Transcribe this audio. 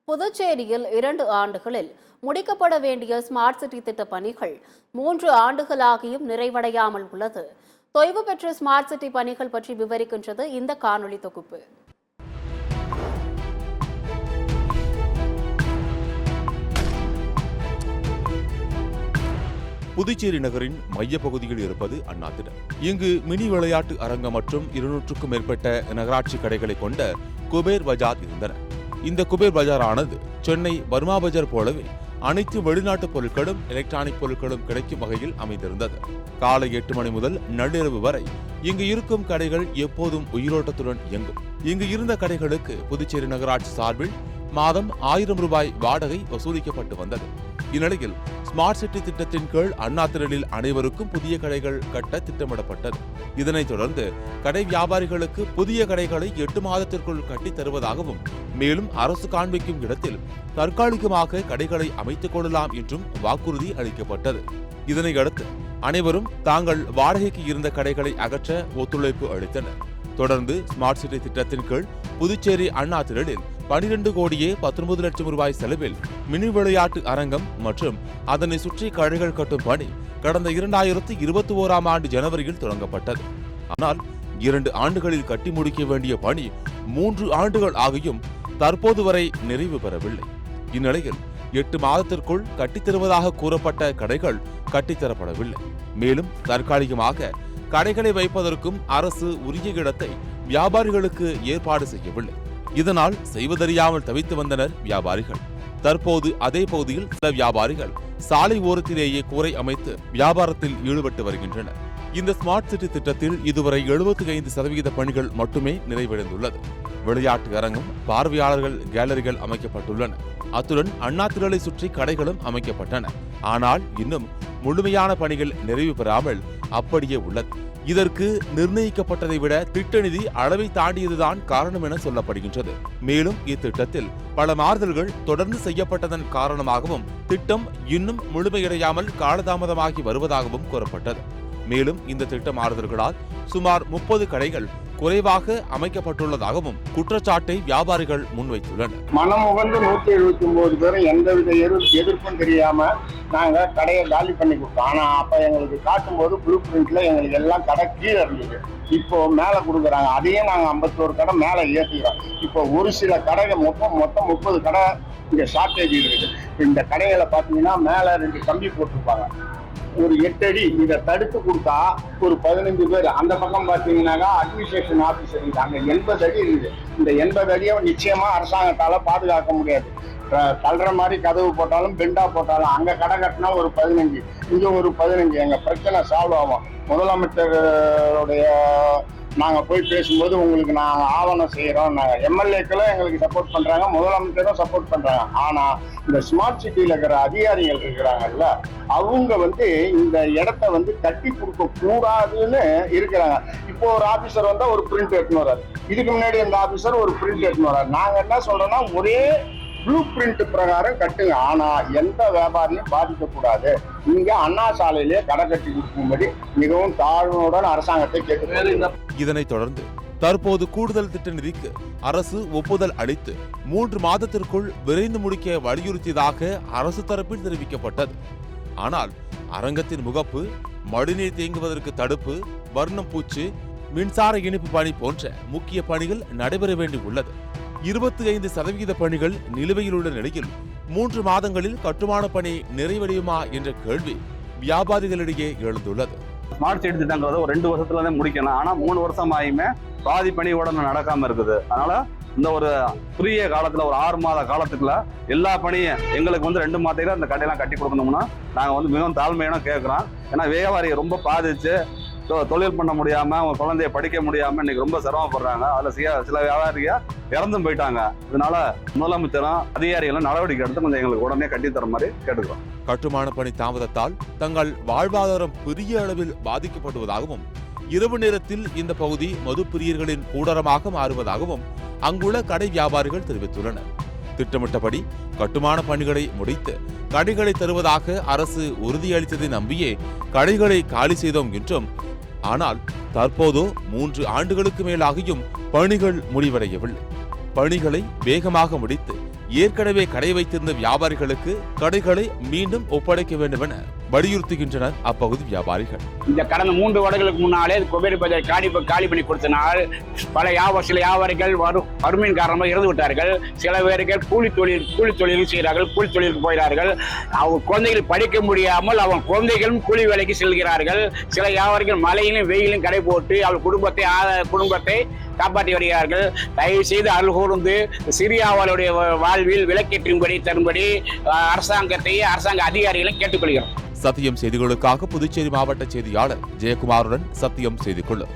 புதுச்சேரியில் 2 ஆண்டுகளில் முடிக்கப்பட வேண்டிய ஸ்மார்ட் சிட்டி திட்ட பணிகள் 3 ஆண்டுகளாகியும் நிறைவடையாமல் உள்ளது. தொய்வு பெற்ற ஸ்மார்ட் சிட்டி பணிகள் பற்றி விவரிக்கின்றது இந்த காணொளி தொகுப்பு. புதுச்சேரி நகரின் மையப்பகுதியில் இருப்பது அண்ணா திடல். இங்கு மினி விளையாட்டு அரங்கம் மற்றும் 200க்கும் மேற்பட்ட நகராட்சி கடைகளை கொண்ட குபேர் பஜார் இருந்தன. இந்த குபேர் பஜாரானது சென்னை பர்மா பஜார் போலவே அனைத்து வெளிநாட்டு பொருட்களும் எலக்ட்ரானிக் பொருட்களும் கிடைக்கும் வகையில் அமைந்திருந்தது. காலை 8 மணி முதல் நள்ளிரவு வரை இங்கு இருக்கும் கடைகள் எப்போதும் உயிரோட்டத்துடன் இயங்கும். இங்கு இருந்த கடைகளுக்கு புதுச்சேரி நகராட்சி சார்பில் மாதம் 1000 ரூபாய் வாடகை வசூலிக்கப்பட்டு வந்தது. இந்நிலையில் ஸ்மார்ட் சிட்டி திட்டத்தின் கீழ் அண்ணா திடலில் அனைவருக்கும் புதிய கடைகள் கட்ட திட்டமிடப்பட்டது. இதனைத் தொடர்ந்து கடை வியாபாரிகளுக்கு புதிய கடைகளை 8 மாதத்திற்குள் கட்டித் தருவதாகவும், மேலும் அரசு காண்பிக்கும் இடத்தில் தற்காலிகமாக கடைகளை அமைத்துக் கொள்ளலாம் என்றும் வாக்குறுதி அளிக்கப்பட்டது. இதனையடுத்து அனைவரும் தாங்கள் வாடகைக்கு இருந்த கடைகளை அகற்ற ஒத்துழைப்பு அளித்தனர். தொடர்ந்து ஸ்மார்ட் சிட்டி திட்டத்தின் கீழ் புதுச்சேரி அண்ணா திடலில் 12 கோடியே 19 லட்சம் ரூபாய் செலவில் மினி விளையாட்டு அரங்கம் மற்றும் அதனை சுற்றி கடைகள் கட்டும் பணி கடந்த 2021ஆம் ஆண்டு ஜனவரியில் தொடங்கப்பட்டது. ஆனால் 2 ஆண்டுகளில் கட்டி முடிக்க வேண்டிய பணி 3 ஆண்டுகள் ஆகியும் தற்போது வரை நிறைவு பெறவில்லை. இந்நிலையில் 8 மாதத்திற்குள் கட்டித்தருவதாக கூறப்பட்ட கடைகள் கட்டித்தரப்படவில்லை. மேலும் தற்காலிகமாக கடைகளை வைப்பதற்கும் அரசு உரிய இடத்தை வியாபாரிகளுக்கு ஏற்பாடு செய்யவில்லை. இதனால் செய்வதறியாமல் தவித்து வந்தனர் வியாபாரிகள். தற்போது அதே பகுதியில் சில வியாபாரிகள் சாலை ஓரத்திலேயே கூரை அமைத்து வியாபாரத்தில் ஈடுபட்டு வருகின்றனர். இந்த ஸ்மார்ட் சிட்டி திட்டத்தில் இதுவரை 75% பணிகள் மட்டுமே நிறைவடைந்துள்ளது. விளையாட்டு அரங்கம், பார்வையாளர்கள் கேலரிகள் அமைக்கப்பட்டுள்ளன. அத்துடன் அண்ணா திடலை சுற்றி கடைகளும் அமைக்கப்பட்டன. ஆனால் இன்னும் முழுமையான பணிகள் நிறைவு பெறாமல் அப்படியே உள்ளது. இதற்கு நிர்ணயிக்கப்பட்டதை விட திட்ட நிதி அளவை தாண்டியதுதான் காரணம் என சொல்லப்படுகின்றது. மேலும் இத்திட்டத்தில் பல மாறுதல்கள் தொடர்ந்து செய்யப்பட்டதன் காரணமாகவும் திட்டம் இன்னும் முழுமையடையாமல் காலதாமதமாகி வருவதாகவும் கூறப்பட்டது. மேலும் இந்த திட்ட மாறுதல்களால் சுமார் 30 கடைகள் குறைவாக அமைக்கப்பட்டுள்ளதாகவும் குற்றச்சாட்டை வியாபாரிகள் முன்வைத்துள்ளனர். மனம் உகந்து 179 பேரும் எந்தவித எதிர்ப்பும் தெரியாம நாங்க கடையை காலி பண்ணி கொடுத்தோம். ஆனா அப்ப எங்களுக்கு காட்டும் போது ப்ளூ பிரிண்ட்ல எங்களுக்கு எல்லாம் கடை கீழே இருந்தது. இப்போ மேல கொடுக்குறாங்க. அதையே நாங்க 51 கடை மேல ஏற்றுக்கிறோம். இப்போ ஒரு சில கடைகள் மொத்தம் 30 கடை இங்க ஷார்டேஜ் இருக்குது. இந்த கடைகளை பாத்தீங்கன்னா மேல 2 கம்பி போட்டிருப்பாங்க. ஒரு 8 அடி இதை தடுத்து கொடுத்தா ஒரு 15 பேர். அந்த பக்கம் பார்த்தீங்கன்னாக்கா அட்மினிஸ்ட்ரேஷன் ஆஃபீஸர் அங்கே 80 அடி இருக்குது. இந்த 80 அடியை நிச்சயமா அரசாங்கத்தால பாதுகாக்க முடியாது. தள்ளுற மாதிரி கதவு போட்டாலும் பெண்டா போட்டாலும் அங்கே கடை கட்டினா ஒரு 15, இங்கே ஒரு 15. எங்கள் பிரச்சனை சால்வ் ஆகும். முதலமைச்சருடைய நாங்கள் போய் பேசும்போது உங்களுக்கு நாங்கள் ஆவணம் செய்கிறோம். நாங்கள் எம்எல்ஏக்களும் எங்களுக்கு சப்போர்ட் பண்ணுறாங்க, முதலமைச்சரும் சப்போர்ட் பண்ணுறாங்க. ஆனால் இந்த ஸ்மார்ட் சிட்டியில் இருக்கிற அதிகாரிகள் இருக்கிறாங்கல்ல, அவங்க இந்த இடத்த கட்டி கொடுக்க கூடாதுன்னு இருக்கிறாங்க. இப்போ ஒரு ஆபீசர் வந்தா ஒரு பிரிண்ட் எடுத்துன்னு வர்றாரு. இதுக்கு முன்னாடி இந்த ஆபீசர் ஒரு பிரிண்ட் எடுத்துன்னு வர்றாரு. நாங்க என்ன சொல்றோம்னா ஒரே ப்ளூ பிரிண்ட் பிரகாரம் கட்டுங்க. ஆனா எந்த வியாபாரியும் பாதிக்கக்கூடாது. இங்க அண்ணா சாலையிலே கடை கட்டி கொடுக்கும்படி மிகவும் தாழ்வுடன் அரசாங்கத்தை கேட்டுக்கொள்கிறோம். இதனைத் தொடர்ந்து தற்போது கூடுதல் திட்ட நிதிக்கு அரசு ஒப்புதல் அளித்து 3 மாதத்திற்குள் விரைந்து முடிக்க வலியுறுத்தியதாக அரசு தரப்பில் தெரிவிக்கப்பட்டது. ஆனால் அரங்கத்தின் முகப்பு, மழைநீர் தேங்குவதற்கு தடுப்பு, வர்ணம் பூச்சு, மின்சார இணைப்பு பணி போன்ற முக்கிய பணிகள் நடைபெற வேண்டி உள்ளது. 25% பணிகள் நிலுவையில் உள்ள நிலையில் 3 மாதங்களில் கட்டுமான பணி நிறைவடையுமா என்ற கேள்வி வியாபாரிகளிடையே எழுந்துள்ளது. ஸ்மார்ட் சிட்டி திட்டங்கிறத ஒரு 2 வருஷத்துல தான் முடிக்கணும். ஆனா 3 வருஷம் ஆகியுமே பாதி பணியோட நடக்காம இருக்குது. அதனால இந்த ஒரு குறுகிய காலத்துல ஒரு 6 மாத காலத்துக்குள்ள எல்லா பணியும் எங்களுக்கு 2 மாதத்துல அந்த கடையெல்லாம் கட்டி கொடுக்கணும்னா நாங்க மிகவும் தாழ்மையான கேட்கிறோம். ஏன்னா வியாபாரியை ரொம்ப பாதிச்சு தொழில் பண்ண முடியாம, அவங்க குழந்தைய படிக்க முடியாம இன்னைக்கு ரொம்ப சிரமப்படுறாங்க. அதுல சில வியாபாரிக இறந்தும் போயிட்டாங்க. இதனால முதலமைச்சரும் அதிகாரிகளும் நடவடிக்கை எடுத்து கொஞ்சம் எங்களுக்கு உடனே கட்டித்தர மாதிரி கேட்டுக்கிறோம். கட்டுமான பணி தாமதத்தால் தங்கள் வாழ்வாதாரம் பெரிய அளவில் பாதிக்கப்படுவதாகவும், இரவு நேரத்தில் இந்த பகுதி மது பிரியர்களின் கூடாரமாக மாறுவதாகவும் அங்குள்ள கடை வியாபாரிகள் தெரிவித்துள்ளனர். திட்டமிட்டபடி கட்டுமான பணிகளை முடித்து கடைகளை தருவதாக அரசு உறுதியளித்ததை நம்பியே கடைகளை காலி செய்தோம் என்றும், ஆனால் தற்போதோ 3 ஆண்டுகளுக்கு மேலாகியும் பணிகள் முடிவடையவில்லை. பணிகளை வேகமாக முடித்து ஏற்கனவே கடை வைத்திருந்த வியாபாரிகளுக்கு கடைகளை மீண்டும் ஒப்படைக்க வேண்டும் என வலியுறுத்துகின்றனர் அப்பகுதி வியாபாரிகள். இந்த கடந்த 3 வருடங்களுக்கு முன்னாலே குபேர் பஜார் காலி பண்ணி கொடுத்தனால் சில வியாபாரிகள் வறுமையின் காரணமாக இறந்து விட்டார்கள். சில பேர்கள் கூலி தொழில் செய்கிறார்கள், கூலி தொழிலுக்கு போகிறார்கள். அவங்க குழந்தைகள் படிக்க முடியாமல் அவங்க குழந்தைகளும் கூலி வேலைக்கு செல்கிறார்கள். சில வியாபாரிகள் மழையிலும் வெயிலும் கடை போட்டு அவர் குடும்பத்தை காப்பாற்றி வருகிறார்கள். தயவு செய்து அருள் கூர்ந்து சிறியாவளுடைய வாழ்வில் விலக்கேற்றும்படி தரும்படி அரசாங்க அதிகாரிகளை கேட்டுக்கொள்கிறோம். சத்தியம் செய்திகளுக்காக புதுச்சேரி மாவட்ட செய்தியாளர் ஜெயக்குமாருடன் சத்தியம் செய்து கொள்ளும்.